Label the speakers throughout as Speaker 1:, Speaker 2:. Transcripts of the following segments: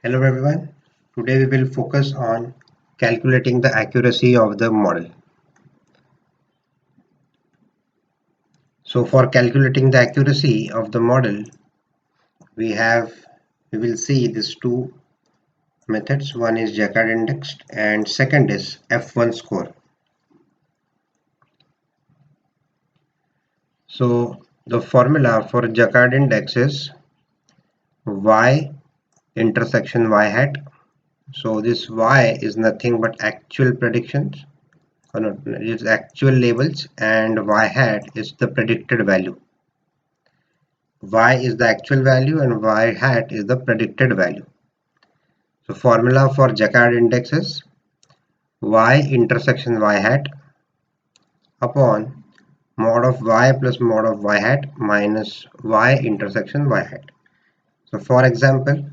Speaker 1: Hello everyone. Today we will focus on calculating the accuracy of the model. So for calculating the accuracy of the model, we will see these two methods. One is Jaccard indexed and second is F1 score. So the formula for Jaccard index is y intersection y hat. So this y is nothing but actual predictions. No, it's actual labels, and y hat is the predicted value. Y is the actual value and y hat is the predicted value. So formula for Jaccard index is y intersection y hat upon mod of y plus mod of y hat minus y intersection y hat. So for example,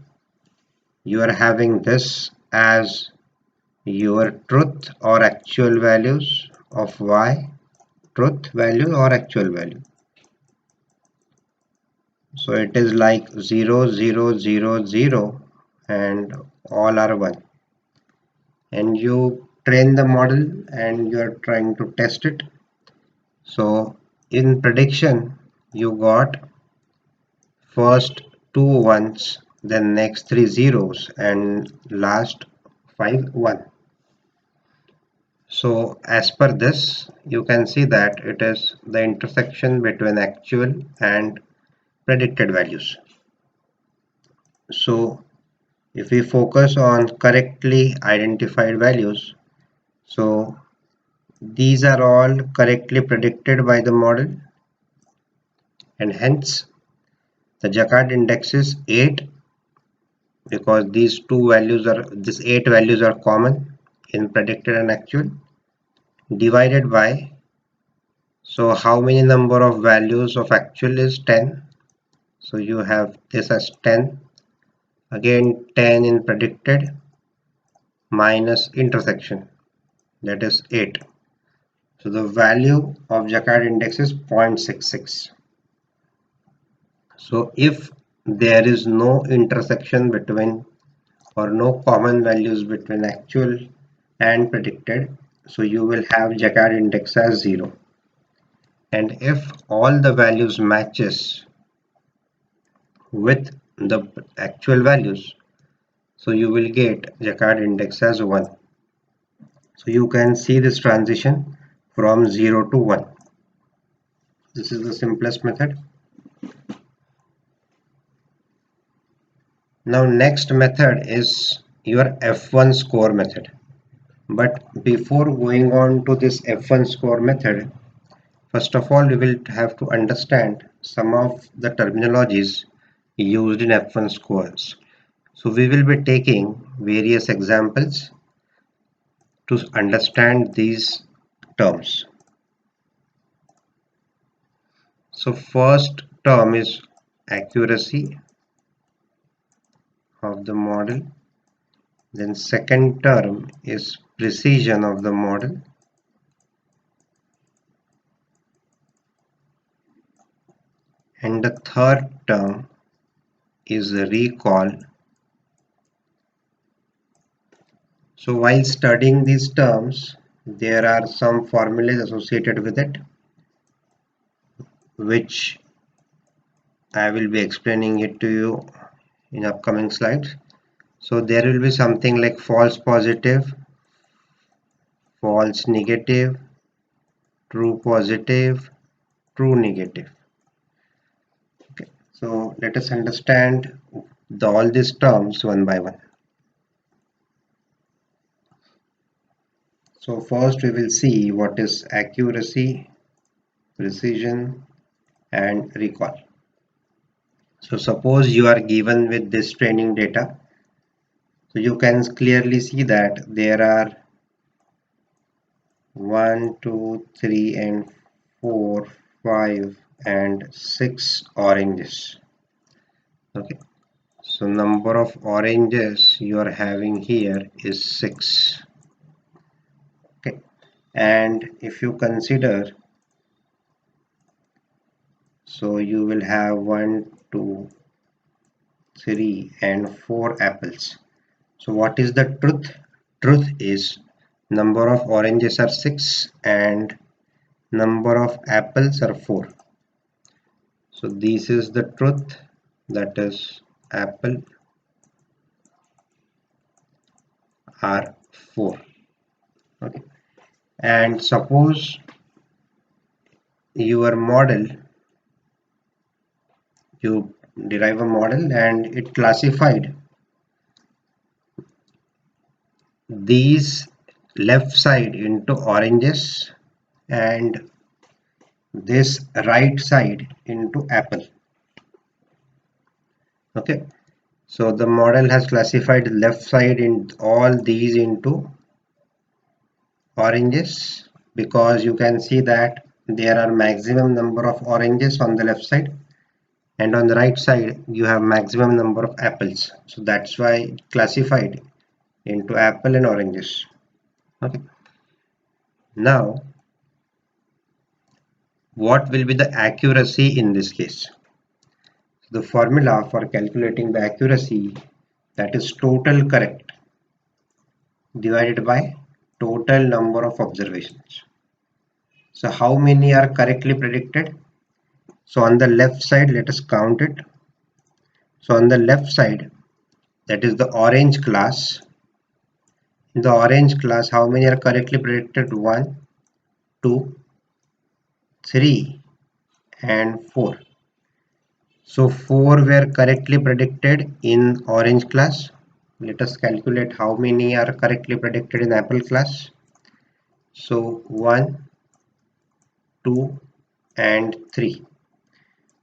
Speaker 1: you are having this as your truth or actual values of y, truth value or actual value. So it is like 0, 0, 0, 0 and all are 1. And you train the model and you are trying to test it. So in prediction, you got first two ones, then next three zeros, and last 5 1. So as per this, you can see that it is the intersection between actual and predicted values. So if we focus on correctly identified values, so these are all correctly predicted by the model, and hence the Jaccard index is 8 because these 8 values are common in predicted and actual, divided by, so how many number of values of actual is 10, so you have this as 10, again 10 in predicted minus intersection, that is 8. So the value of Jaccard index is 0.66. So if there is no intersection between or no common values between actual and predicted, so you will have Jaccard index as 0. And if all the values matches with the actual values, so you will get Jaccard index as 1. So you can see this transition from 0 to 1. This is the simplest method. Now next method is your F1 score method. But before going on to this F1 score method, first of all we will have to understand some of the terminologies used in F1 scores. So we will be taking various examples to understand these terms. So first term is accuracy of the model. Then second term is precision of the model. And the third term is recall. So while studying these terms, there are some formulas associated with it, which I will be explaining it to you in upcoming slides. So there will be something like false positive, false negative, true positive, true negative. Okay. So let us understand all these terms one by one. So first we will see what is accuracy, precision, and recall. So suppose you are given with this training data. So you can clearly see that there are 1, 2, 3, and 4, 5, and 6 oranges. Okay. So number of oranges you are having here is 6. Okay. And if you consider, so you will have 1, 2, 3, and 4 apples. So what is the truth? Truth is number of oranges are 6 and number of apples are 4. So this is the truth, that is apple are 4. Okay. And suppose your model, you derive a model and it classified these left side into oranges and this right side into apple. Okay, so the model has classified left side in all these into oranges because you can see that there are maximum number of oranges on the left side and on the right side you have maximum number of apples, so that's why it classified into apple and oranges. Okay, now what will be the accuracy in this case? The formula for calculating the accuracy, that is total correct divided by total number of observations. So how many are correctly predicted? So on the left side, let us count it. So on the left side, that is the orange class. In the orange class, how many are correctly predicted? 1, 2, 3 and 4. So 4 were correctly predicted in orange class. Let us calculate how many are correctly predicted in apple class. So 1, 2 and 3.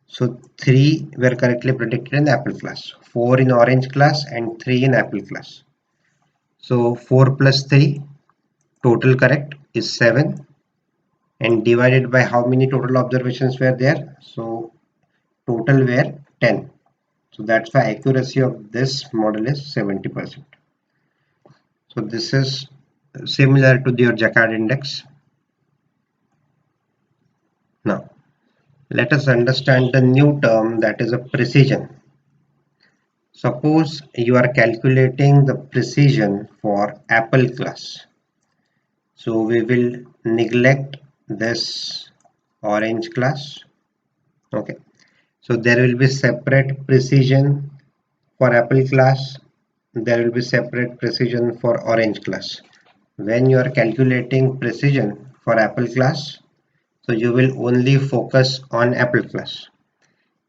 Speaker 1: So 3 were correctly predicted in apple class, 4 in orange class and 3 in apple class. So 4 plus 3 total correct is 7 and divided by how many total observations were there? So total were 10. So that's why accuracy of this model is 70%. So this is similar to your Jaccard index. Now let us understand the new term, that is a precision. Suppose you are calculating the precision for apple class. So we will neglect this orange class. Okay. So there will be separate precision for apple class. There will be separate precision for orange class. When you are calculating precision for apple class, so you will only focus on apple class.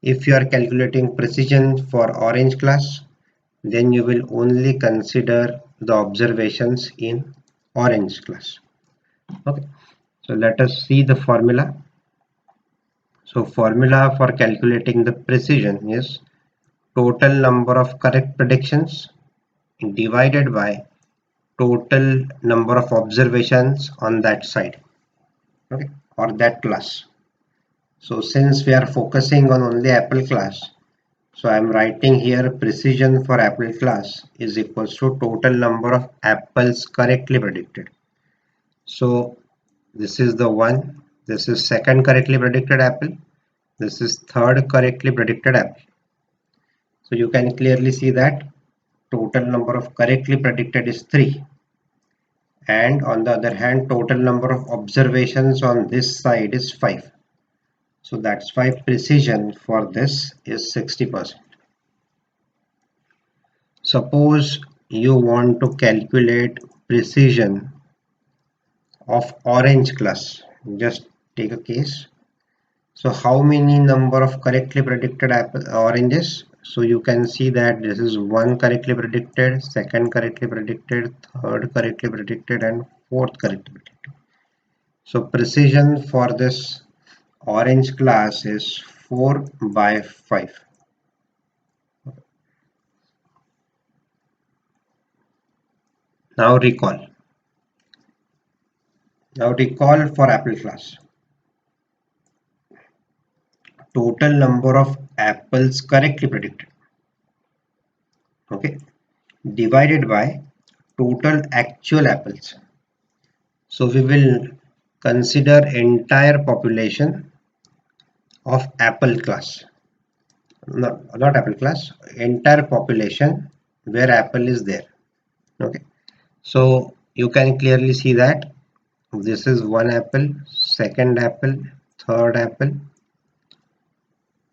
Speaker 1: If you are calculating precision for orange class, then you will only consider the observations in orange class. Okay, so let us see the formula. So formula for calculating the precision is total number of correct predictions divided by total number of observations on that side, okay, or that class. So since we are focusing on only apple class, so I am writing here precision for apple class is equals to total number of apples correctly predicted. So this is the one, this is second correctly predicted apple, this is third correctly predicted apple. So you can clearly see that total number of correctly predicted is 3. And on the other hand, total number of observations on this side is 5. So that's why precision for this is 60%. Suppose you want to calculate precision of orange class. Just take a case. So how many number of correctly predicted oranges? So you can see that this is 1 correctly predicted, second correctly predicted, third correctly predicted and fourth correctly predicted. So precision for this orange class is 4 by 5. Now recall. Now recall for apple class. Total number of apples correctly predicted, okay, divided by total actual apples. So we will consider entire population of apple class, not apple class, entire population where apple is there. Okay, so you can clearly see that this is one apple, second apple, third apple.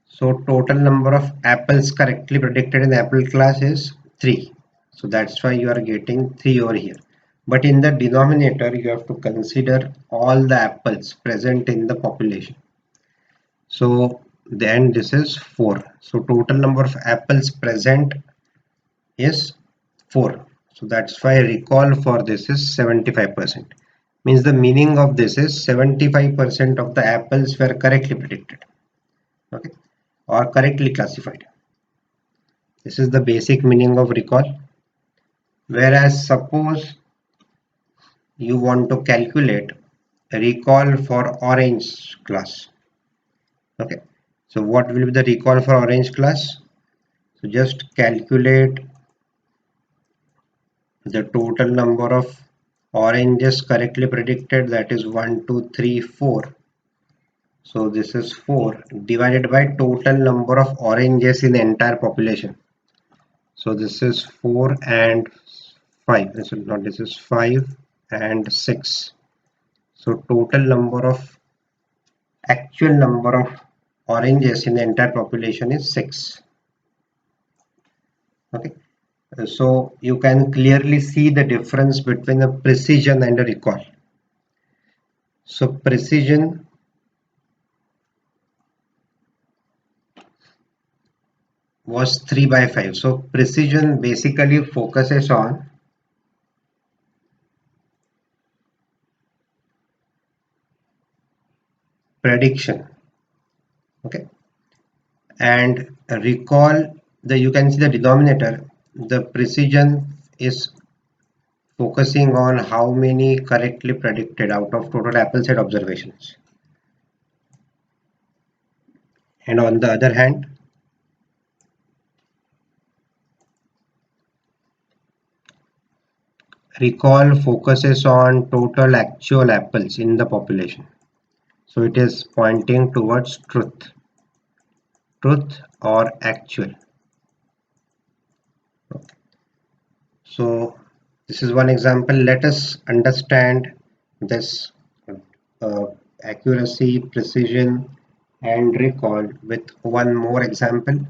Speaker 1: So total number of apples correctly predicted in the apple class is 3. So that's why you are getting 3 over here. But in the denominator, you have to consider all the apples present in the population. So then this is 4. So total number of apples present is 4. So that's why recall for this is 75%. Means the meaning of this is 75% of the apples were correctly predicted. Okay, or correctly classified. This is the basic meaning of recall. Whereas suppose you want to calculate recall for orange class. Okay, so what will be the recall for orange class? So just calculate the total number of oranges correctly predicted, that is 1, 2, 3, 4. So this is 4 divided by total number of oranges in the entire population. So this is 4 and 5. This is 5 and 6. So total number of actual number of oranges in the entire population is 6. Okay. So you can clearly see the difference between a precision and a recall. So precision was 3 by 5. So precision basically focuses on prediction. Okay, and recall, you can see the denominator, the precision is focusing on how many correctly predicted out of total apple set observations. And on the other hand, recall focuses on total actual apples in the population. So it is pointing towards truth or actual. Okay. So this is one example. Let us understand this uh, accuracy, precision, and recall with one more example.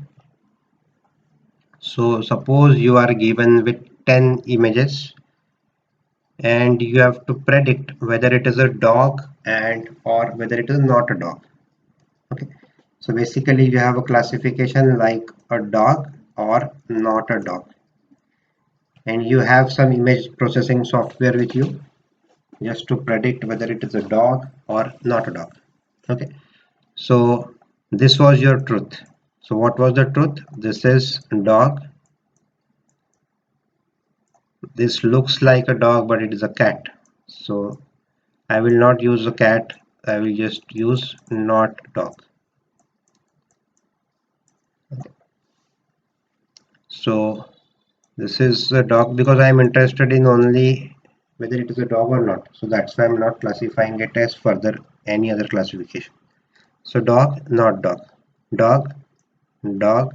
Speaker 1: So suppose you are given with 10 images and you have to predict whether it is a dog and or whether it is not a dog. Okay, so basically you have a classification like a dog or not a dog, and you have some image processing software with you just to predict whether it is a dog or not a dog. Okay, so this was your truth. So what was the truth? This is dog. This looks like a dog, but it is a cat. So I will not use a cat. I will just use not dog. So this is a dog because I am interested in only whether it is a dog or not. So that's why I'm not classifying it as further any other classification. So dog, not dog. Dog, dog.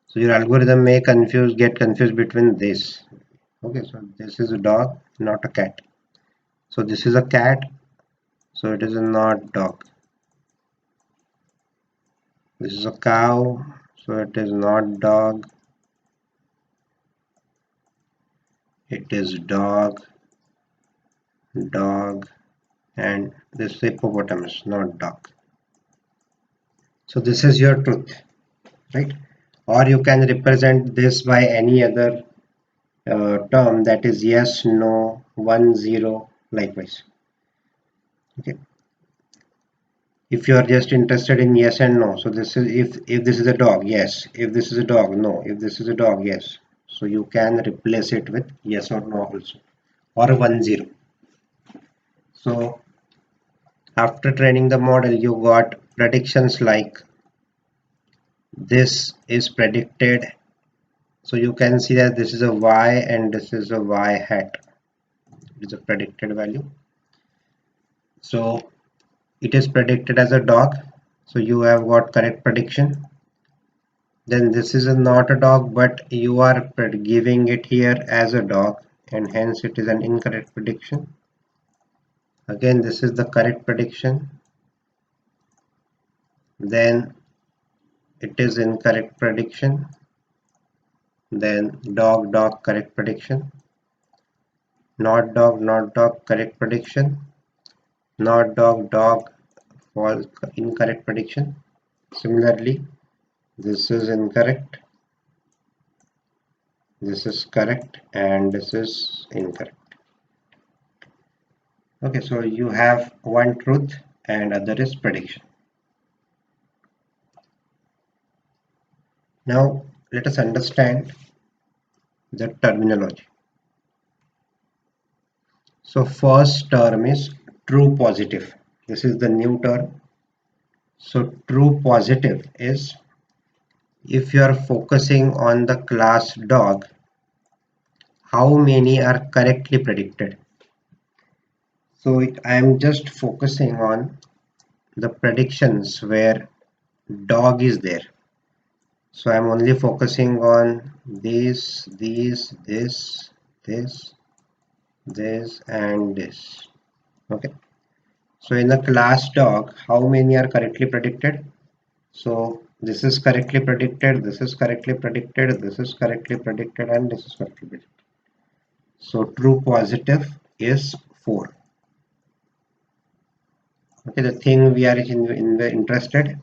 Speaker 1: So your algorithm may get confused between this. Okay, so this is a dog, not a cat. So this is a cat, so it is a not dog. This is a cow, so it is not dog. It is dog, dog, and this is hippopotamus, not dog. So this is your truth, right? Or you can represent this by any other term, that is yes, no, 1, 0, likewise. Okay. If you are just interested in yes and no, so this is if this is a dog, yes. If this is a dog, no. If this is a dog, yes. So you can replace it with yes or no also, or 1, 0. So after training the model, you got predictions like this is predicted. So you can see that this is a y and this is a y hat. It is a predicted value. So it is predicted as a dog. So you have got correct prediction. then this is not a dog, but you are giving it here as a dog, and hence it is an incorrect prediction. Again, this is the correct prediction, then it is incorrect prediction, then dog dog correct prediction, not dog correct prediction, not dog false incorrect prediction. Similarly, this is incorrect, this is correct, and this is incorrect. Okay, so you have one truth and other is prediction. Now let us understand the terminology. So first term is true positive. This is the new term. So true positive is if you are focusing on the class dog, how many are correctly predicted. So I am just focusing on the predictions where dog is there. So I'm only focusing on these, this, and this. Okay. So in the class dog, how many are correctly predicted? So this is correctly predicted, this is correctly predicted, this is correctly predicted, and this is correctly predicted. So true positive is 4. Okay, the thing we are in the interested.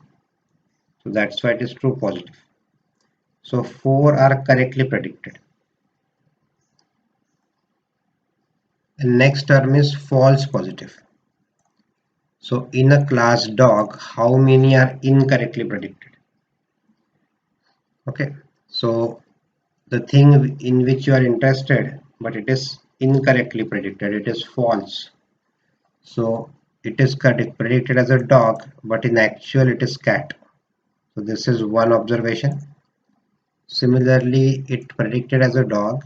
Speaker 1: So that's why it is true positive. So 4 are correctly predicted. The next term is false positive. So in a class dog, how many are incorrectly predicted? Okay, so the thing in which you are interested, but it is incorrectly predicted, it is false. So it is predicted as a dog, but in actual it is cat. So this is one observation. Similarly, it predicted as a dog,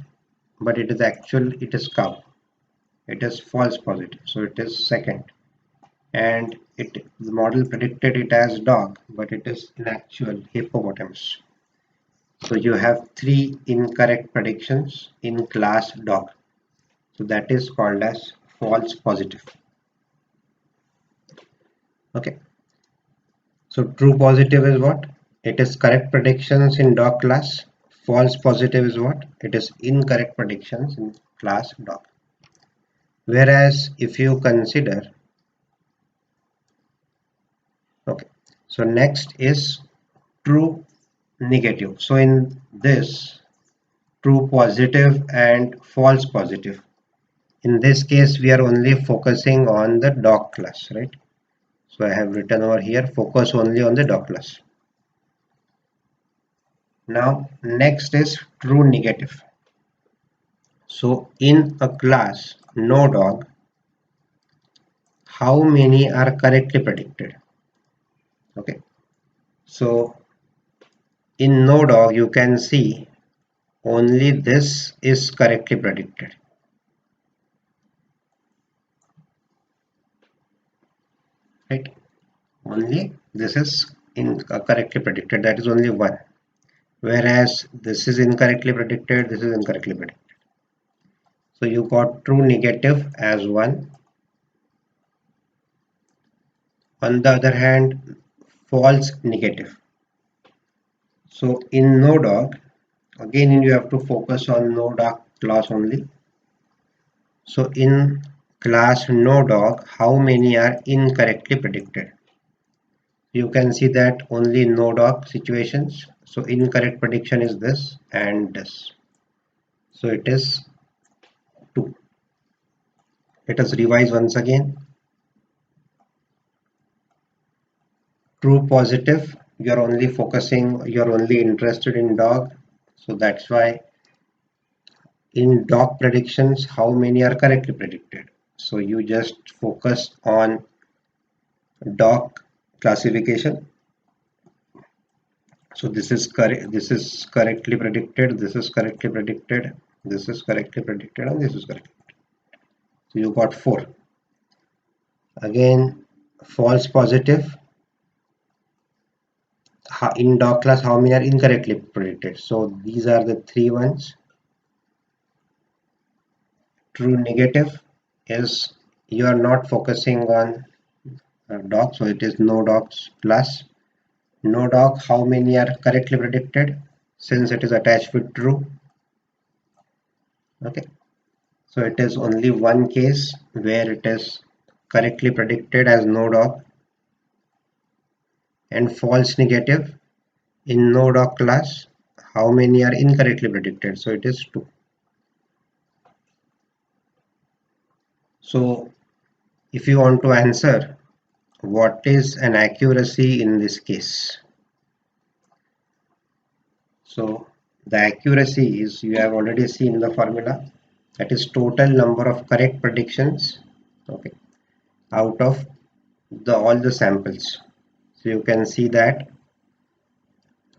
Speaker 1: but it is cow. It is false positive, so it is second. And the model predicted it as dog, but it is in actual hippopotamus. So you have 3 incorrect predictions in class dog. So that is called as false positive. Okay. So true positive is what? It is correct predictions in dog class. False positive is what? It is incorrect predictions in class dog. Whereas if you consider, okay, so next is true negative. So in this, true positive and false positive. In this case, we are only focusing on the dog class, right? So I have written over here, focus only on the dog class. Now, next is true negative. So in a class, no dog, how many are correctly predicted? Okay. So in no dog, you can see only this is correctly predicted. Right? Only this is correctly predicted. That is only one. Whereas this is incorrectly predicted, this is incorrectly predicted. So you got true negative as 1. On the other hand, false negative. So in no dog, again you have to focus on no dog class only. So in class no dog, how many are incorrectly predicted? You can see that only no dog situations. So incorrect prediction is this and this. So it is 2. Let us revise once again. True positive, you're only interested in dog. So that's why in dog predictions, how many are correctly predicted? So you just focus on dog classification. So this is correct, this is correctly predicted, this is correctly predicted, this is correctly predicted, and this is correct. So you got 4. Again, false positive. in dog class how many are incorrectly predicted. So these are the three ones. True negative is you are not focusing on dog, so it is no dogs plus. No dog, how many are correctly predicted? Since it is attached with true. Okay, so it is only one case where it is correctly predicted as no dog. And false negative, in no dog class how many are incorrectly predicted? So it is 2. So if you want to answer what is an accuracy in this case, so the accuracy is, you have already seen the formula, that is total number of correct predictions, okay, out of all the samples. So you can see that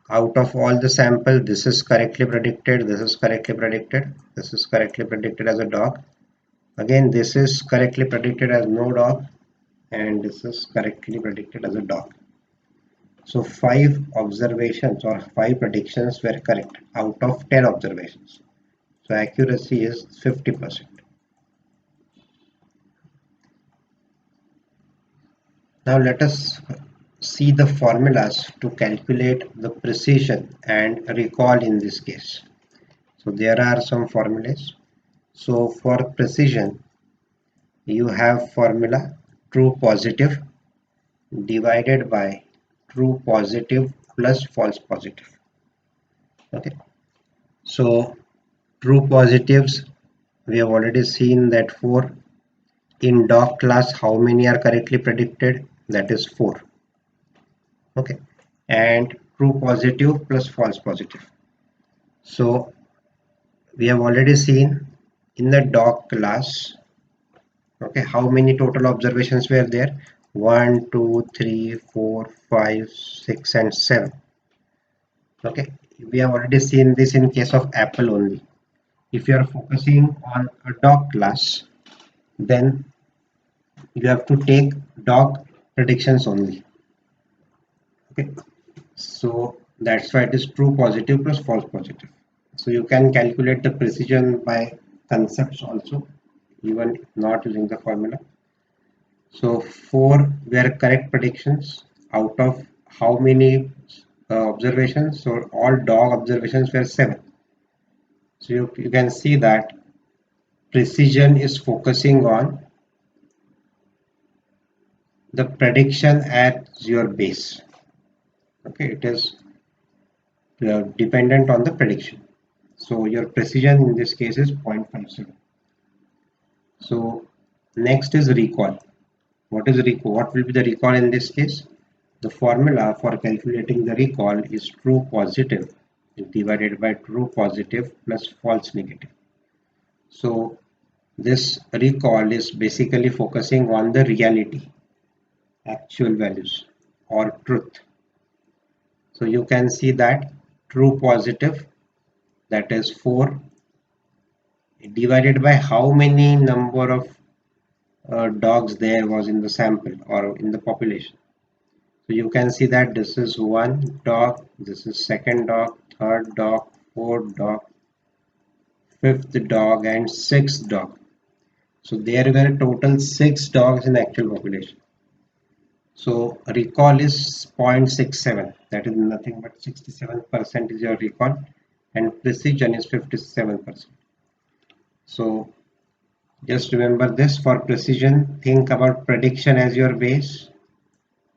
Speaker 1: out of all the sample, this is correctly predicted, this is correctly predicted, this is correctly predicted as a dog. Again, this is correctly predicted as no dog, and this is correctly predicted as a dog. So 5 observations or 5 predictions were correct out of 10 observations. So accuracy is 50%. Now let us see the formulas to calculate the precision and recall in this case. So there are some formulas. So for precision, you have formula true positive divided by true positive plus false positive. Okay, so true positives, we have already seen that 4. In dog class how many are correctly predicted? That is 4. Okay, and true positive plus false positive. So we have already seen in the dog class, okay, how many total observations were there? 1 2 3 4 5 6 and 7. Okay, we have already seen this in case of apple only. If you are focusing on a dog class, then you have to take dog predictions only. Okay, so that's why it is true positive plus false positive. So you can calculate the precision by concepts also, even not using the formula. So 4 were correct predictions out of how many observations? So all dog observations were 7. So you can see that precision is focusing on the prediction at your base. Okay, it is dependent on the prediction. So your precision in this case is 0.57. So next is recall. What is recall? What will be the recall in this case? The formula for calculating the recall is true positive divided by true positive plus false negative. So this recall is basically focusing on the reality, actual values or truth. So you can see that true positive, that is 4, divided by how many number of dogs there was in the sample or in the population. So you can see that this is 1 dog, this is second dog, third dog, fourth dog, fifth dog and sixth dog. So there were total 6 dogs in actual population. So recall is 0.67, that is nothing but 67% is your recall, and precision is 57%. So just remember this, for precision think about prediction as your base,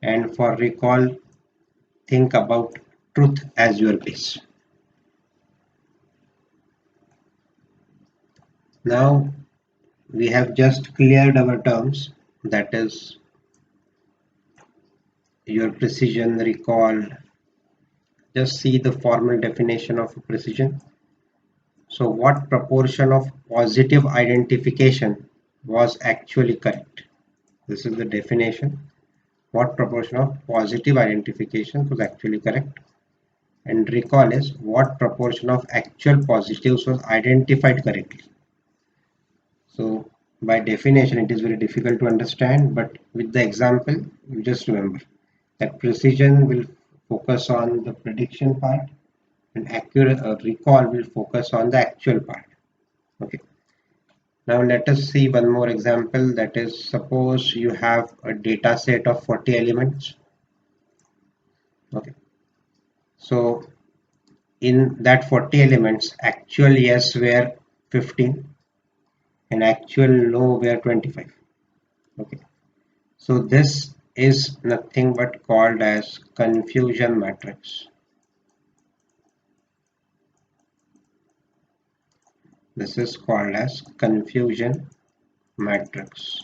Speaker 1: and for recall think about truth as your base. Now we have just cleared our terms, that is your precision, recall. Just see the formal definition of precision. So what proportion of positive identification was actually correct? This is the definition. What proportion of positive identification was actually correct? And recall is what proportion of actual positives was identified correctly. So by definition it is very difficult to understand, but with the example you just remember that precision will focus on the prediction part, and accurate recall will focus on the actual part. Okay. Now let us see one more example. That is, suppose you have a data set of 40 elements. Okay. So in that 40 elements, actual yes were 15 and actual no were 25. Okay. So this is nothing but called as confusion matrix. This is called as confusion matrix.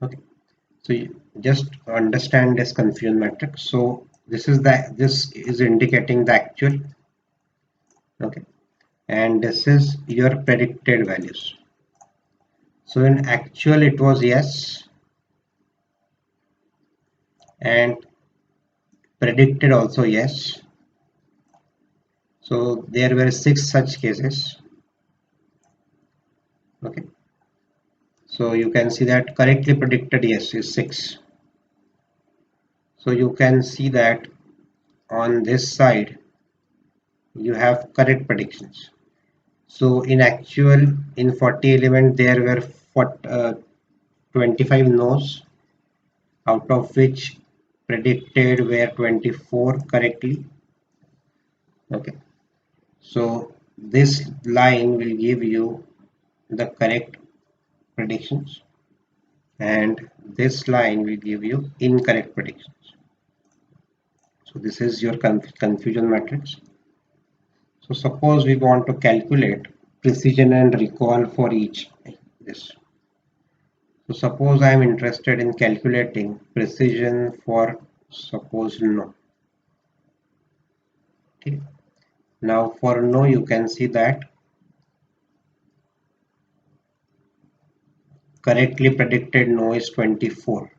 Speaker 1: Okay. So you just understand this confusion matrix. So this is indicating the actual. Okay. And this is your predicted values. So in actual it was yes, and predicted also yes. So there were 6 such cases. Okay. So you can see that correctly predicted yes is 6. So you can see that on this side you have correct predictions. So in actual, in 40 element there were 25 no's, out of which predicted were 24 correctly. Okay. So this line will give you the correct predictions, and this line will give you incorrect predictions. So this is your confusion matrix. So suppose we want to calculate precision and recall for each this. So suppose I am interested in calculating precision for suppose no. Okay. Now for no you can see that correctly predicted no is 24.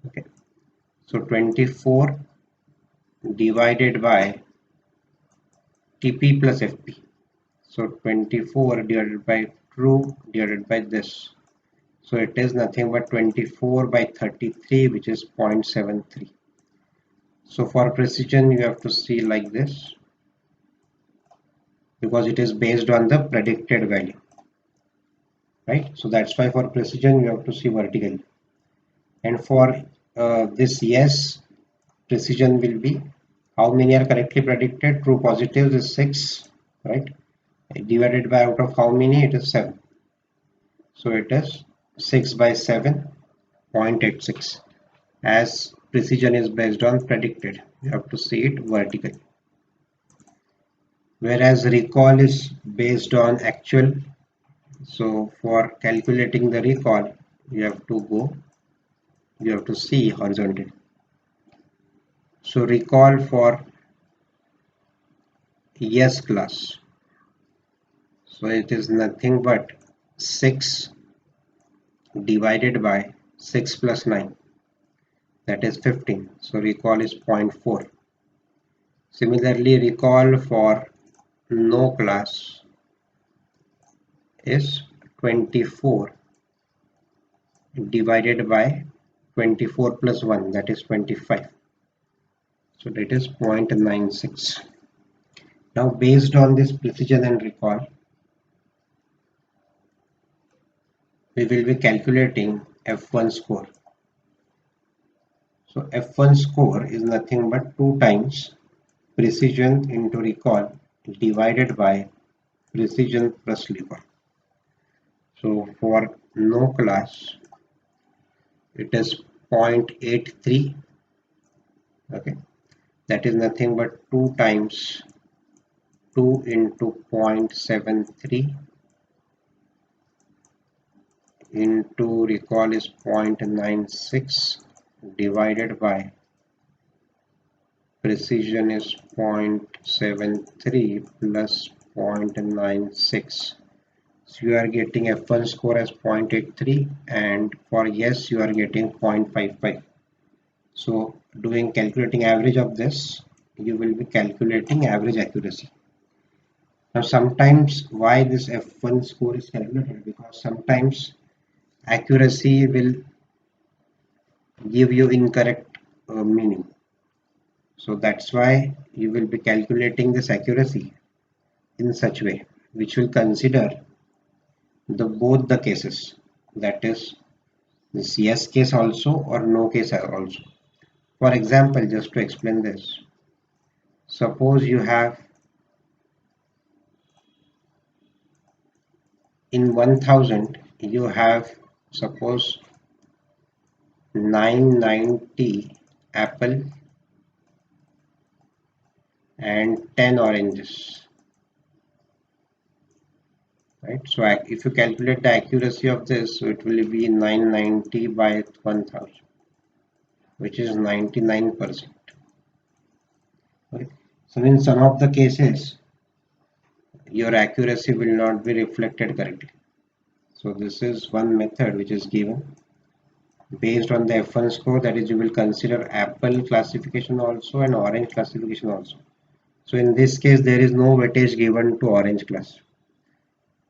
Speaker 1: Okay. So 24 divided by TP plus FP. So 24 divided by true divided by this. So it is nothing but 24 by 33, which is 0.73. So for precision you have to see like this, because it is based on the predicted value, right? So that's why for precision you have to see vertically. And for this yes, precision will be how many are correctly predicted. True positives is 6, right? Divided by out of how many, it is 7. So it is 6 by 7, 0.86. As precision is based on predicted, you have to see it vertically. Whereas recall is based on actual. So for calculating the recall, you have to see horizontally. So recall for yes class. So it is nothing but 6 divided by 6 plus 9, that is 15. So recall is 0.4. Similarly, recall for no class is 24 divided by 24 plus 1, that is 25. So that is 0.96. Now based on this precision and recall, we will be calculating F1 score. So F1 score is nothing but 2 times precision into recall divided by precision plus recall. So for no class, it is 0.83. Okay, that is nothing but 2 times 2 into 0.73 into recall is 0.96 divided by precision is 0.73 plus 0.96. So you are getting F1 score as 0.83, and for yes you are getting 0.55. So doing calculating average of this, you will be calculating average accuracy. Now sometimes why this F1 score is calculated, because sometimes accuracy will give you incorrect meaning. So that's why you will be calculating this accuracy in such way, which will consider the both the cases, that is this yes case also or no case also. For example, just to explain this, suppose you have in 1000 you have, suppose, 990 apple and 10 oranges, right? So if you calculate the accuracy of this, so it will be 990 by 1000, which is 99%. Right? So in some of the cases your accuracy will not be reflected correctly. So this is one method which is given based on the F1 score, that is you will consider apple classification also and orange classification also. So in this case there is no weightage given to orange class,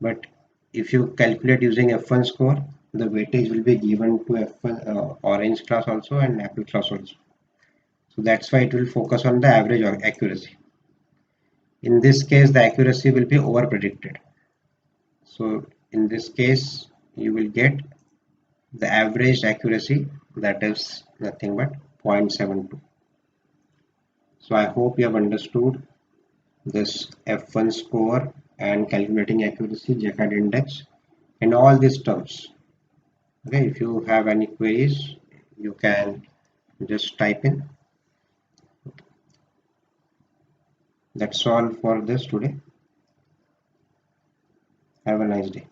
Speaker 1: but if you calculate using F1 score, the weightage will be given to F1 orange class also and apple class also. So that's why it will focus on the average accuracy. In this case the accuracy will be over predicted. So in this case you will get the average accuracy, that is nothing but 0.72. So I hope you have understood this F1 score and calculating accuracy, Jaccard index, and all these terms. Okay, if you have any queries, you can just type in. That's all for this today. Have a nice day.